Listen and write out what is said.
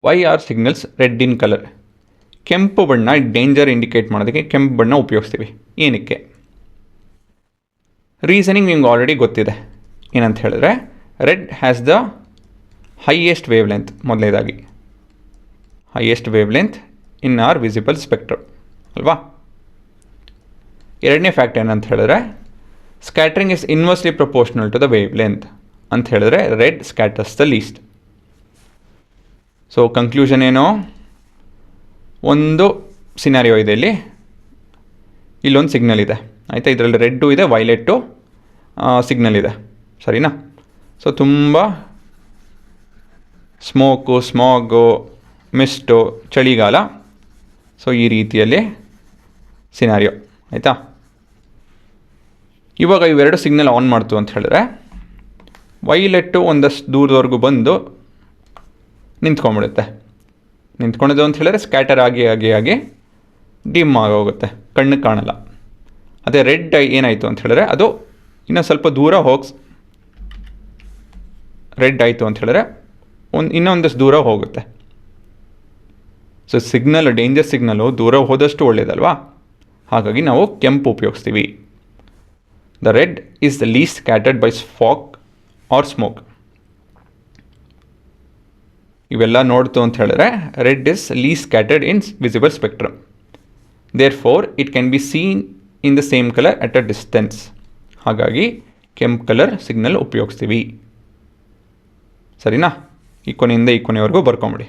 Why are signals red in colour? ಕೆಂಪು ಬಣ್ಣ danger indicate ಮಾಡೋದಕ್ಕೆ ಕೆಂಪು ಬಣ್ಣ ಉಪಯೋಗಿಸ್ತೀವಿ. ಏನಕ್ಕೆ? ರೀಸನಿಂಗ್ ನಿಮ್ಗೆ ಆಲ್ರೆಡಿ ಗೊತ್ತಿದೆ. ಏನಂತ ಹೇಳಿದ್ರೆ, red has the highest wave length. ಮೊದಲನೇದಾಗಿ highest wave length in our visible spectrum ಅಲ್ವಾ. ಎರಡನೇ ಫ್ಯಾಕ್ಟ್ ಏನಂತ ಹೇಳಿದ್ರೆ, scattering is inversely proportional to the wave length ಅಂತ ಹೇಳಿದ್ರೆ red scatters the least. So conclusion ಏನು? ಒಂದು ಸಿನಾರಿಯೋ ಇದೆ, ಇಲ್ಲೊಂದು ಸಿಗ್ನಲ್ ಇದೆ ಆಯಿತಾ. ಇದರಲ್ಲಿ ರೆಡ್ಡು ಇದೆ, ವೈಲೆಟ್ಟು ಸಿಗ್ನಲ್ ಇದೆ, ಸರಿನಾ. ಸೊ ತುಂಬ ಸ್ಮೋಕು, ಸ್ಮಾಗು, ಮಿಸ್ಟು, ಚಳಿಗಾಲ. ಸೊ ಈ ರೀತಿಯಲ್ಲಿ ಸಿನಾರಿಯೋ ಆಯಿತಾ. ಇವಾಗ ಇವೆರಡು ಸಿಗ್ನಲ್ ಆನ್ ಮಾಡ್ತು ಅಂತ ಹೇಳಿದ್ರೆ ವೈಲೆಟ್ಟು ಒಂದಷ್ಟು ದೂರದವರೆಗೂ ಬಂದು ನಿಂತ್ಕೊಂಡ್ಬಿಡುತ್ತೆ. ನಿಂತ್ಕೊಂಡಿದ್ದು ಅಂತ ಹೇಳಿದ್ರೆ ಸ್ಕ್ಯಾಟರ್ ಆಗಿ ಡಿಮ್ ಆಗೋಗುತ್ತೆ, ಕಣ್ಣಿಗೆ ಕಾಣಲ್ಲ. ಅದೇ ರೆಡ್ ಏನಾಯಿತು ಅಂತ ಹೇಳಿದ್ರೆ ಅದು ಇನ್ನೂ ಸ್ವಲ್ಪ ದೂರ ರೆಡ್ ಆಯಿತು ಅಂತ ಹೇಳಿದ್ರೆ ಇನ್ನೊಂದಷ್ಟು ದೂರ ಹೋಗುತ್ತೆ. ಸೊ ಸಿಗ್ನಲ್, ಡೇಂಜರ್ ಸಿಗ್ನಲು ದೂರ ಹೋದಷ್ಟು ಒಳ್ಳೆಯದಲ್ವಾ. ಹಾಗಾಗಿ ನಾವು ಕೆಂಪು ಉಪಯೋಗಿಸ್ತೀವಿ. The red is the least scattered by fog or smoke. ಇವೆಲ್ಲ ನೋಡ್ತು ಅಂತ ಹೇಳಿದ್ರೆ red is least scattered in visible spectrum. Therefore it can be seen in the same colour at a distance. ಹಾಗಾಗಿ ಕೆಂಪು ಕಲರ್ ಸಿಗ್ನಲ್ ಉಪಯೋಗಿಸ್ತೀವಿ, ಸರಿನಾ. ಈ ಕೊನೆಯಿಂದ ಈ ಕೊನೆವರೆಗೂ ಬರ್ಕೊಂಬಿಡಿ.